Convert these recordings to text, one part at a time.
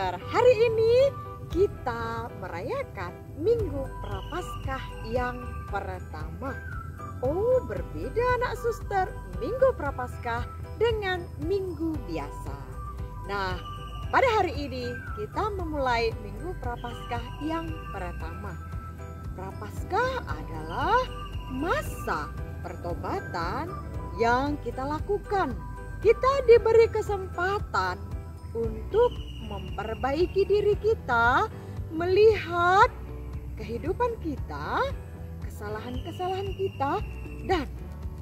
Suster, hari ini kita merayakan Minggu Prapaskah yang pertama. Oh, berbeda anak suster, Minggu Prapaskah dengan minggu biasa. Nah, pada hari ini kita memulai Minggu Prapaskah yang pertama. Prapaskah adalah masa pertobatan yang kita lakukan. Kita diberi kesempatan untuk memperbaiki diri kita, melihat kehidupan kita, kesalahan-kesalahan kita, dan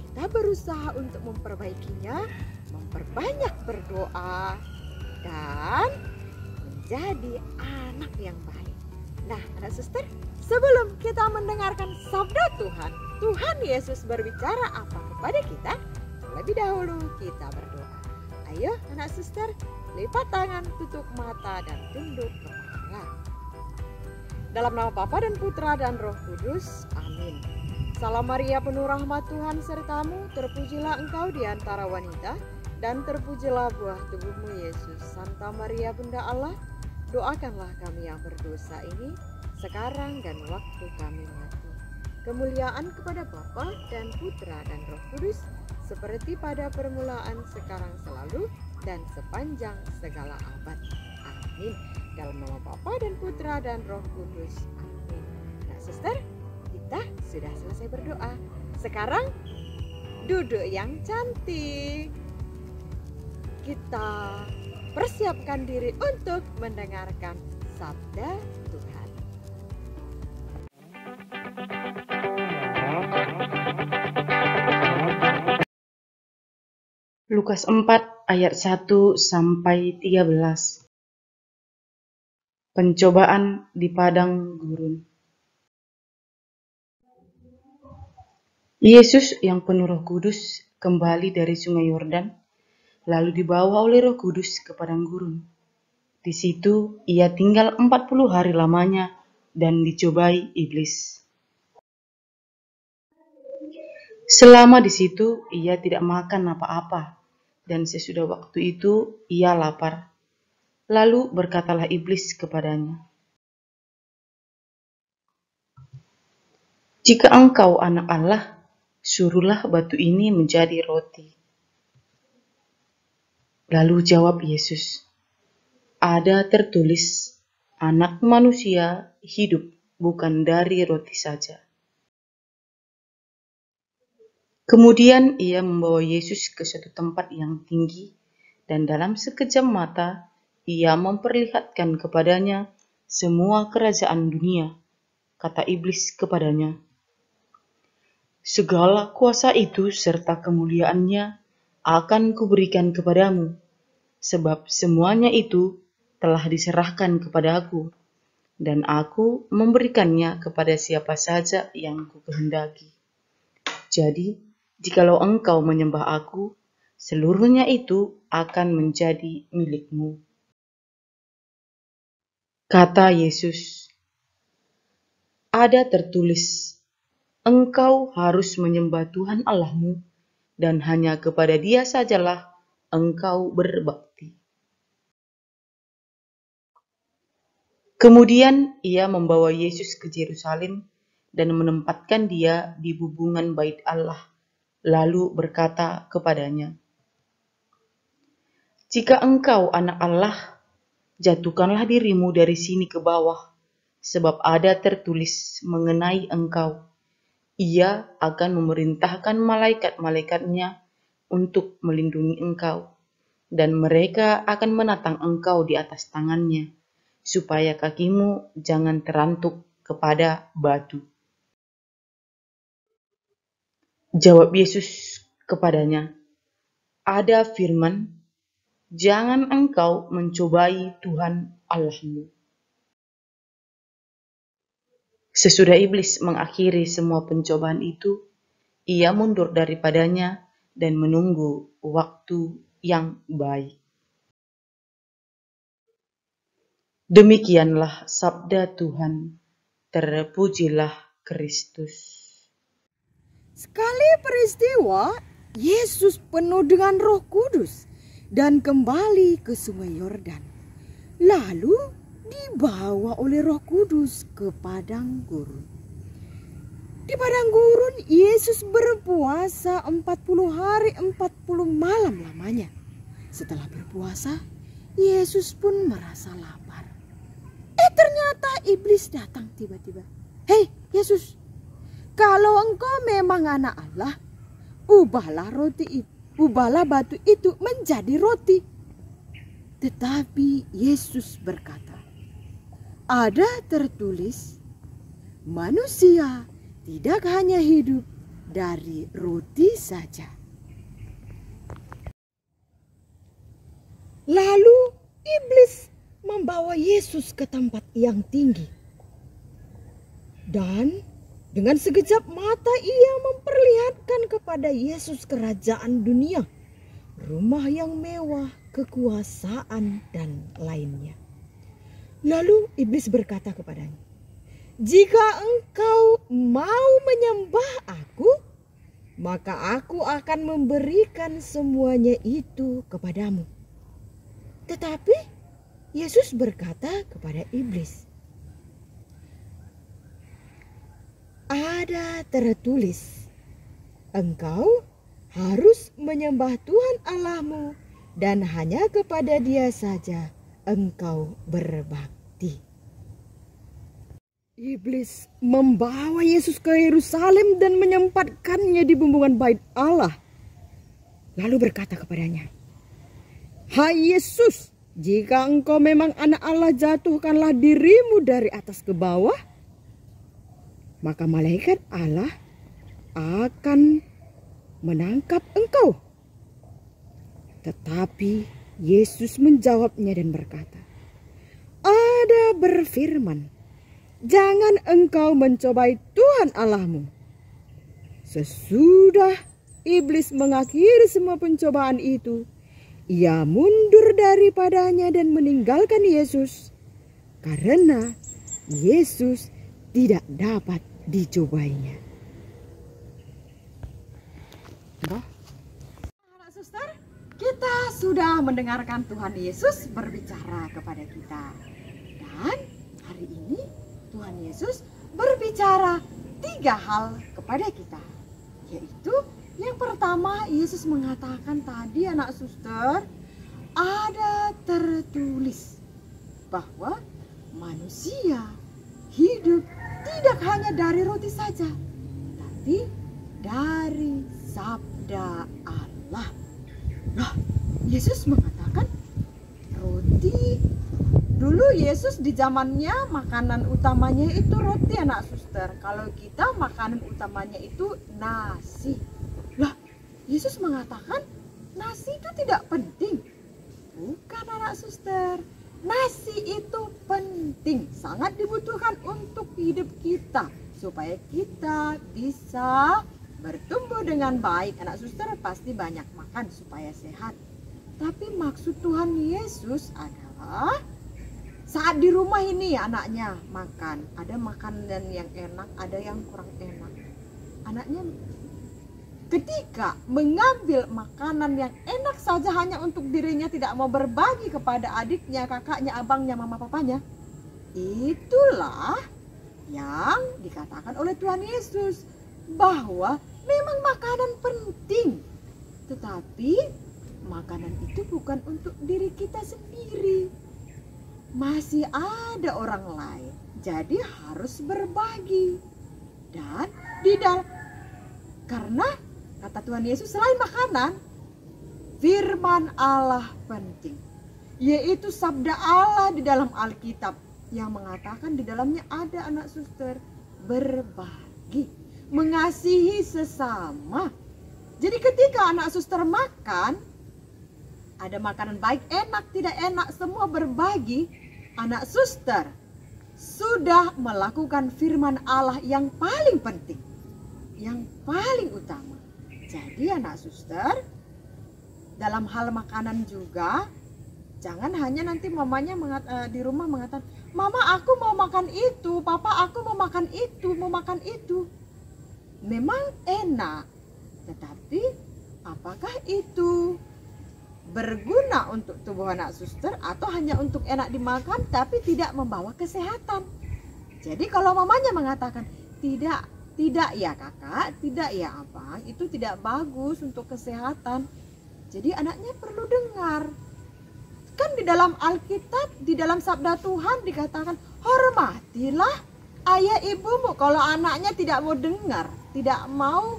kita berusaha untuk memperbaikinya, memperbanyak berdoa, dan menjadi anak yang baik. Nah, anak suster, sebelum kita mendengarkan sabda Tuhan, Tuhan Yesus berbicara apa kepada kita, terlebih dahulu kita berdoa. Ayo anak suster, lipat tangan, tutup mata, dan tunduk kepala. Dalam nama Bapa dan Putra dan Roh Kudus, amin. Salam Maria, penuh rahmat Tuhan sertamu, terpujilah engkau di antara wanita, dan terpujilah buah tubuhmu Yesus. Santa Maria Bunda Allah, doakanlah kami yang berdosa ini, sekarang dan waktu kami mati. Kemuliaan kepada Bapa dan Putra dan Roh Kudus, seperti pada permulaan, sekarang, selalu, dan sepanjang segala abad. Amin. Dalam nama Bapa dan Putra dan Roh Kudus. Amin. Nah, suster, kita sudah selesai berdoa. Sekarang duduk yang cantik. Kita persiapkan diri untuk mendengarkan sabda Tuhan. Lukas 4 ayat 1 sampai 13. Pencobaan di padang gurun. Yesus yang penuh Roh Kudus kembali dari Sungai Yordan, lalu dibawa oleh Roh Kudus ke padang gurun. Di situ ia tinggal 40 hari lamanya dan dicobai iblis. Selama di situ ia tidak makan apa-apa, dan sesudah waktu itu ia lapar. Lalu berkatalah iblis kepadanya, "Jika engkau anak Allah, suruhlah batu ini menjadi roti." Lalu jawab Yesus, "Ada tertulis, Anak Manusia hidup bukan dari roti saja." Kemudian ia membawa Yesus ke suatu tempat yang tinggi, dan dalam sekejap mata ia memperlihatkan kepadanya semua kerajaan dunia. Kata iblis kepadanya, "Segala kuasa itu serta kemuliaannya akan kuberikan kepadamu, sebab semuanya itu telah diserahkan kepadaku, dan aku memberikannya kepada siapa saja yang kukehendaki. Jadi, jikalau engkau menyembah aku, seluruhnya itu akan menjadi milikmu." Kata Yesus, "Ada tertulis, engkau harus menyembah Tuhan Allahmu, dan hanya kepada Dia sajalah engkau berbakti." Kemudian ia membawa Yesus ke Yerusalem dan menempatkan dia di bubungan bait Allah, lalu berkata kepadanya, "Jika engkau anak Allah, jatuhkanlah dirimu dari sini ke bawah, sebab ada tertulis mengenai engkau, Ia akan memerintahkan malaikat-malaikatnya untuk melindungi engkau, dan mereka akan menatang engkau di atas tangannya, supaya kakimu jangan terantuk kepada batu." Jawab Yesus kepadanya, "Ada firman, jangan engkau mencobai Tuhan Allahmu." Sesudah iblis mengakhiri semua pencobaan itu, ia mundur daripadanya dan menunggu waktu yang baik. Demikianlah sabda Tuhan. Terpujilah Kristus. Sekali peristiwa, Yesus penuh dengan Roh Kudus dan kembali ke Sungai Yordan. lalu dibawa oleh Roh Kudus ke padang gurun. Di padang gurun Yesus berpuasa 40 hari 40 malam lamanya. Setelah berpuasa, Yesus pun merasa lapar. Ternyata iblis datang tiba-tiba. "Hei Yesus, kalau engkau memang anak Allah, ubahlah batu itu menjadi roti." Tetapi Yesus berkata, "Ada tertulis, manusia tidak hanya hidup dari roti saja." Lalu iblis membawa Yesus ke tempat yang tinggi. Dan dengan sekejap mata ia memperlihatkan kepada Yesus kerajaan dunia, rumah yang mewah, kekuasaan, dan lainnya. Lalu iblis berkata kepadanya, "Jika engkau mau menyembah aku, maka aku akan memberikan semuanya itu kepadamu." Tetapi Yesus berkata kepada iblis, "Ada tertulis, engkau harus menyembah Tuhan Allahmu dan hanya kepada Dia saja engkau berbakti." Iblis membawa Yesus ke Yerusalem dan menyempatkannya di bumbungan bait Allah. Lalu berkata kepadanya, "Hai Yesus, jika engkau memang anak Allah, jatuhkanlah dirimu dari atas ke bawah. Maka malaikat Allah akan menangkap engkau." Tetapi Yesus menjawabnya dan berkata, "Ada berfirman, jangan engkau mencobai Tuhan Allahmu." Sesudah iblis mengakhiri semua pencobaan itu, ia mundur daripadanya dan meninggalkan Yesus karena Yesus tidak dapat dicobainya. Anak suster, kita sudah mendengarkan Tuhan Yesus berbicara kepada kita. Dan hari ini Tuhan Yesus berbicara 3 hal kepada kita. Yaitu yang pertama, Yesus mengatakan tadi anak suster, ada tertulis bahwa manusia hidup tidak hanya dari roti saja, tapi dari sabda Allah. Nah, Yesus mengatakan roti. Dulu Yesus di zamannya makanan utamanya itu roti anak suster. Kalau kita makanan utamanya itu nasi. Lah, Yesus mengatakan nasi itu tidak penting. Bukan anak suster. Nasi itu penting, sangat dibutuhkan untuk hidup kita. Supaya kita bisa bertumbuh dengan baik. Anak suster pasti banyak makan supaya sehat. Tapi maksud Tuhan Yesus adalah saat di rumah ini anaknya makan. Ada makanan yang enak, ada yang kurang enak. Anaknya ketika mengambil makanan yang enak saja hanya untuk dirinya, tidak mau berbagi kepada adiknya, kakaknya, abangnya, mama papanya. Itulah yang dikatakan oleh Tuhan Yesus bahwa memang makanan penting. Tetapi makanan itu bukan untuk diri kita sendiri. Masih ada orang lain. Jadi harus berbagi. Dan karena kata Tuhan Yesus, selain makanan, firman Allah penting. Yaitu sabda Allah di dalam Alkitab yang mengatakan di dalamnya ada anak suster berbagi, mengasihi sesama. Jadi ketika anak suster makan, ada makanan baik, enak, tidak enak, semua berbagi. Anak suster sudah melakukan firman Allah yang paling penting, yang paling utama. Jadi anak suster, dalam hal makanan juga, jangan hanya nanti mamanya di rumah mengatakan, "Mama aku mau makan itu, papa aku mau makan itu, mau makan itu." Memang enak, tetapi apakah itu berguna untuk tubuh anak suster atau hanya untuk enak dimakan tapi tidak membawa kesehatan. Jadi kalau mamanya mengatakan tidak ya kakak, tidak ya abang, itu tidak bagus untuk kesehatan. Jadi anaknya perlu dengar. Kan di dalam Alkitab, di dalam sabda Tuhan dikatakan hormatilah ayah ibumu. Kalau anaknya tidak mau dengar, tidak mau,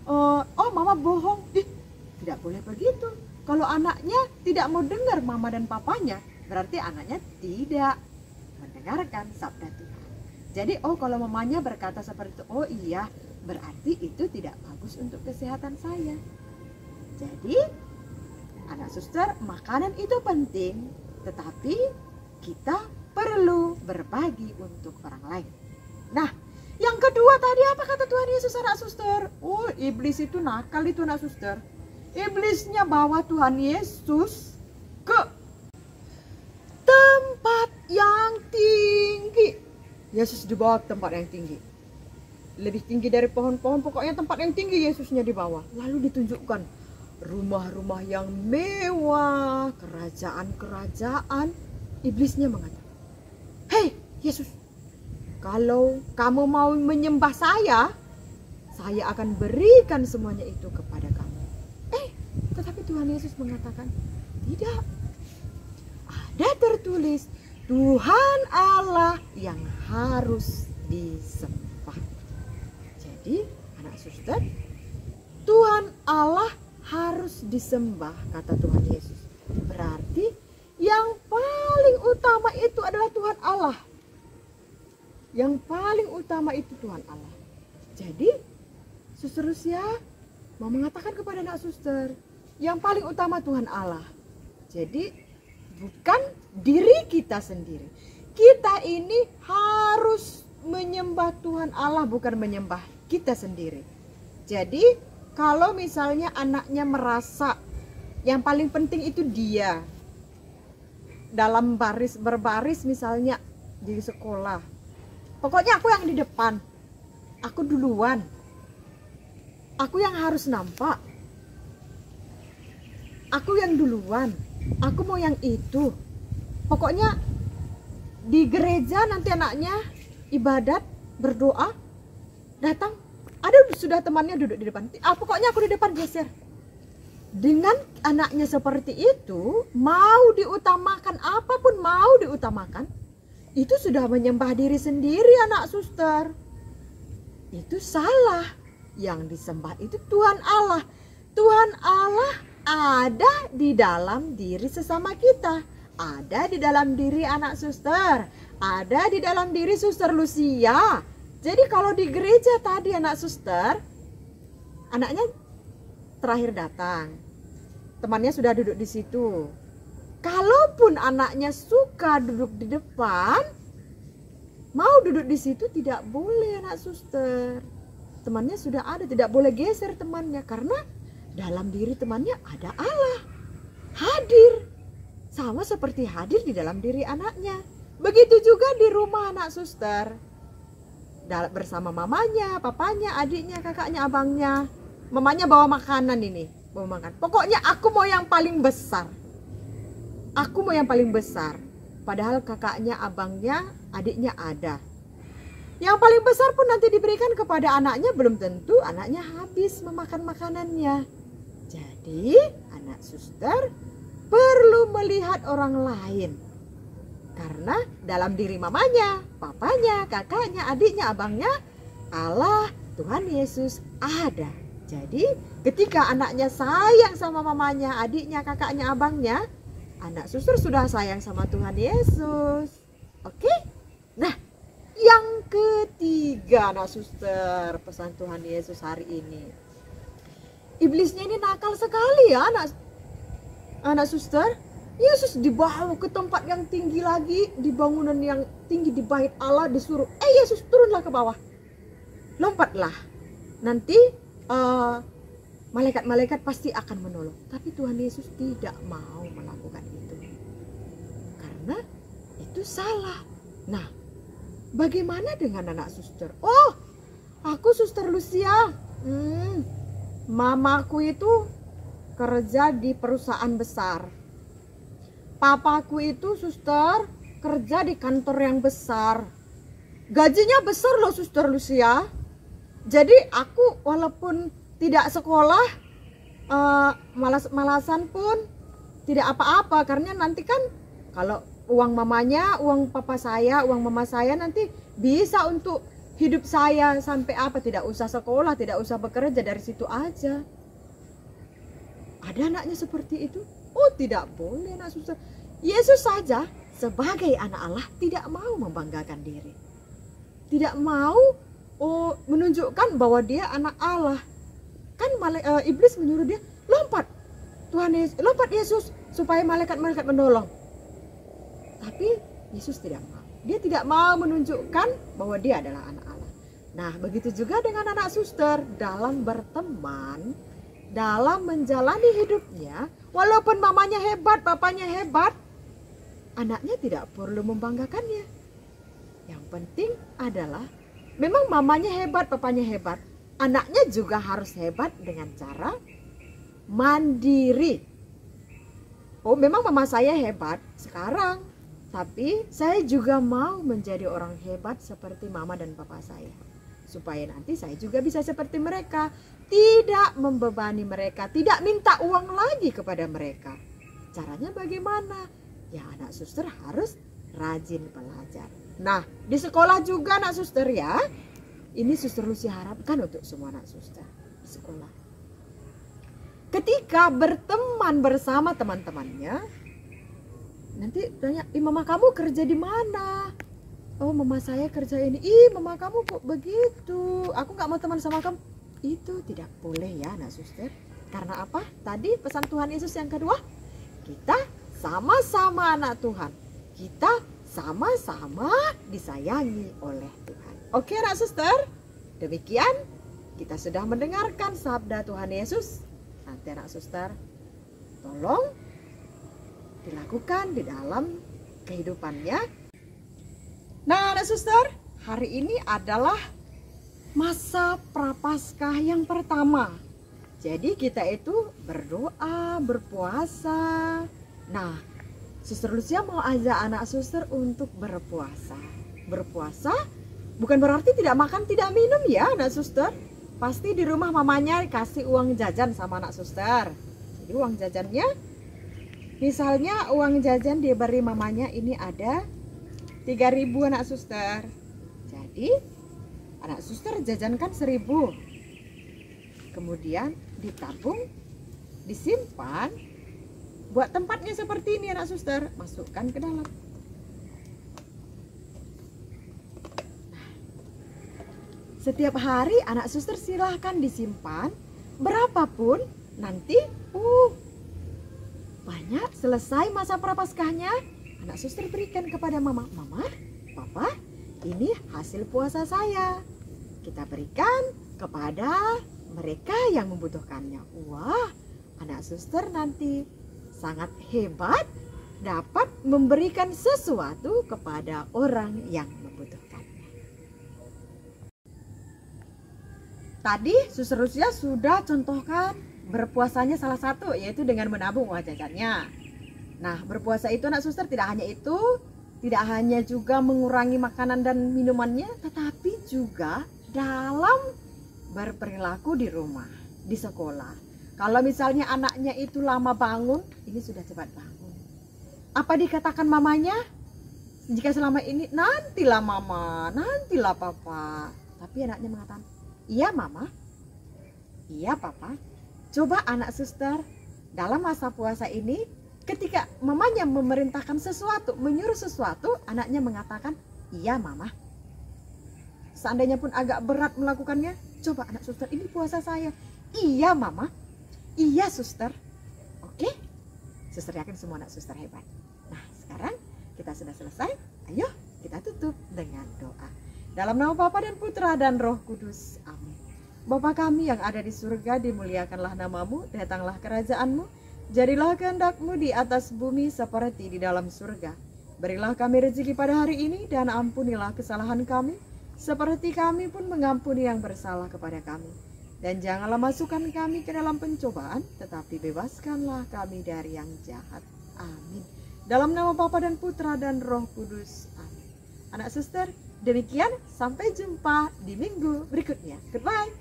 oh mama bohong, tidak boleh begitu. Kalau anaknya tidak mau dengar mama dan papanya, berarti anaknya tidak mendengarkan sabda Tuhan. Jadi kalau mamanya berkata seperti itu, oh iya, berarti itu tidak bagus untuk kesehatan saya. Jadi anak suster, makanan itu penting, tetapi kita perlu berbagi untuk orang lain. Nah, yang kedua tadi apa kata Tuhan Yesus anak suster? Oh, iblis itu nakal itu anak suster. Iblisnya bawa Tuhan Yesus ke tempat yang tinggi. Yesus dibawa ke tempat yang tinggi. Lebih tinggi dari pohon-pohon, pokoknya tempat yang tinggi Yesusnya dibawa. Lalu ditunjukkan rumah-rumah yang mewah, kerajaan-kerajaan. Iblisnya mengatakan, hei Yesus, kalau kamu mau menyembah saya akan berikan semuanya itu kepada kamu. Tetapi Tuhan Yesus mengatakan, tidak. Ada tertulis, Tuhan Allah yang harus disembah. Jadi anak suster, Tuhan Allah harus disembah, kata Tuhan Yesus. Berarti yang paling utama itu adalah Tuhan Allah. Yang paling utama itu Tuhan Allah. Jadi suster Lucia mau mengatakan kepada anak suster, yang paling utama Tuhan Allah. Jadi bukan diri kita sendiri. Kita ini harus menyembah Tuhan Allah, bukan menyembah kita sendiri. Jadi kalau misalnya anaknya merasa yang paling penting itu dia, dalam berbaris misalnya di sekolah, pokoknya aku yang di depan, aku duluan, aku yang harus nampak, aku yang duluan, aku mau yang itu. Pokoknya di gereja nanti anaknya ibadat, berdoa, datang, ada sudah temannya duduk di depan. Pokoknya aku di depan, geser. Dengan anaknya seperti itu, mau diutamakan apapun mau diutamakan, itu sudah menyembah diri sendiri anak suster. Itu salah. Yang disembah itu Tuhan Allah. Tuhan Allah ada di dalam diri sesama kita, ada di dalam diri anak suster, ada di dalam diri suster Lucia. Jadi kalau di gereja tadi anak suster, anaknya terakhir datang, temannya sudah duduk di situ. Kalaupun anaknya suka duduk di depan, mau duduk di situ, tidak boleh anak suster. Temannya sudah ada, tidak boleh geser temannya, karena dalam diri temannya ada Allah, hadir, sama seperti hadir di dalam diri anaknya. Begitu juga di rumah anak suster, bersama mamanya, papanya, adiknya, kakaknya, abangnya. Mamanya bawa makanan ini, bawa makan. Pokoknya aku mau yang paling besar, aku mau yang paling besar. Padahal kakaknya, abangnya, adiknya ada. Yang paling besar pun nanti diberikan kepada anaknya, belum tentu anaknya habis memakan makanannya. Jadi anak suster perlu melihat orang lain, karena dalam diri mamanya, papanya, kakaknya, adiknya, abangnya, Allah, Tuhan Yesus ada. Jadi ketika anaknya sayang sama mamanya, adiknya, kakaknya, abangnya, anak suster sudah sayang sama Tuhan Yesus. Oke? Nah, yang ketiga anak suster, pesan Tuhan Yesus hari ini. Iblisnya ini nakal sekali ya anak suster. Yesus dibawa ke tempat yang tinggi lagi, di bangunan yang tinggi, di bait Allah, disuruh, Yesus turunlah ke bawah, lompatlah, nanti malaikat-malaikat pasti akan menolong. Tapi Tuhan Yesus tidak mau melakukan itu, karena itu salah. Nah, bagaimana dengan anak suster? Oh, aku suster Lucia, mamaku itu kerja di perusahaan besar. Papaku itu suster kerja di kantor yang besar. Gajinya besar loh Suster Lucia. Jadi aku walaupun tidak sekolah, malas-malasan pun tidak apa-apa. Karena nanti kan kalau uang mamanya, uang papa saya, uang mama saya nanti bisa untuk hidup saya sampai apa. Tidak usah sekolah, tidak usah bekerja, dari situ aja. Ada anaknya seperti itu? Oh tidak boleh nak suster. Yesus saja sebagai anak Allah tidak mau membanggakan diri. Tidak mau menunjukkan bahwa dia anak Allah. Kan iblis menyuruh dia lompat, lompat Yesus supaya malaikat-malaikat menolong. Tapi Yesus tidak mau. Dia tidak mau menunjukkan bahwa dia adalah anak Allah. Nah, begitu juga dengan anak suster dalam berteman, dalam menjalani hidupnya. Walaupun mamanya hebat, papanya hebat, anaknya tidak perlu membanggakannya. Yang penting adalah memang mamanya hebat, papanya hebat. Anaknya juga harus hebat dengan cara mandiri. Oh, memang mama saya hebat sekarang, tapi saya juga mau menjadi orang hebat seperti mama dan papa saya. Supaya nanti saya juga bisa seperti mereka, tidak membebani mereka, tidak minta uang lagi kepada mereka. Caranya bagaimana? Ya, anak suster harus rajin belajar. Nah, di sekolah juga anak suster ya. Ini Suster Lucia harapkan untuk semua anak suster di sekolah. Ketika berteman bersama teman-temannya, nanti tanya, mama kamu kerja di mana? Oh, mama saya kerja ini. Mama kamu kok begitu? Aku gak mau teman sama kamu. Itu tidak boleh ya anak suster. Karena apa? Tadi pesan Tuhan Yesus yang kedua, kita sama-sama anak Tuhan. Kita sama-sama disayangi oleh Tuhan. Oke anak suster, demikian kita sudah mendengarkan sabda Tuhan Yesus. Nanti anak suster tolong dilakukan di dalam kehidupannya. Nah anak suster, hari ini adalah masa Prapaskah yang pertama. Jadi kita itu berdoa, berpuasa. Nah, Suster Lucia mau ajak anak suster untuk berpuasa. Berpuasa bukan berarti tidak makan, tidak minum ya anak suster. Pasti di rumah mamanya kasih uang jajan sama anak suster. Jadi uang jajannya, misalnya uang jajan diberi mamanya ini ada 3.000 anak suster. Jadi anak suster jajankan 1.000. Kemudian ditabung, disimpan. Buat tempatnya seperti ini anak suster, masukkan ke dalam. Setiap hari anak suster silahkan disimpan berapapun. Nanti banyak selesai masa Prapaskahnya, anak suster berikan kepada mama. Mama, papa, ini hasil puasa saya. Kita berikan kepada mereka yang membutuhkannya. Wah, anak suster nanti sangat hebat dapat memberikan sesuatu kepada orang yang membutuhkannya. Tadi Suster Lucia sudah contohkan berpuasanya salah satu, yaitu dengan menabung uang jajannya. Nah, berpuasa itu anak suster tidak hanya itu, tidak hanya juga mengurangi makanan dan minumannya, tetapi juga dalam berperilaku di rumah, di sekolah. Kalau misalnya anaknya itu lama bangun, ini sudah cepat bangun. Apa dikatakan mamanya? Jika selama ini, nantilah mama, nantilah papa. Tapi anaknya mengatakan, iya mama, iya papa. Coba anak suster, dalam masa puasa ini, ketika mamanya memerintahkan sesuatu, menyuruh sesuatu, anaknya mengatakan, iya mama. Seandainya pun agak berat melakukannya, coba anak suster, ini puasa saya. Iya mama. Iya suster. Oke, suster yakin semua anak suster hebat. Nah sekarang kita sudah selesai. Ayo kita tutup dengan doa. Dalam nama Bapa dan Putra dan Roh Kudus. Amin. Bapa kami yang ada di surga, dimuliakanlah namamu, datanglah kerajaanmu, jadilah kehendak-mu di atas bumi seperti di dalam surga. Berilah kami rezeki pada hari ini dan ampunilah kesalahan kami, seperti kami pun mengampuni yang bersalah kepada kami. Dan janganlah masukkan kami ke dalam pencobaan, tetapi bebaskanlah kami dari yang jahat. Amin. Dalam nama Bapa dan Putra dan Roh Kudus. Amin. Anak suster, demikian sampai jumpa di minggu berikutnya. Goodbye.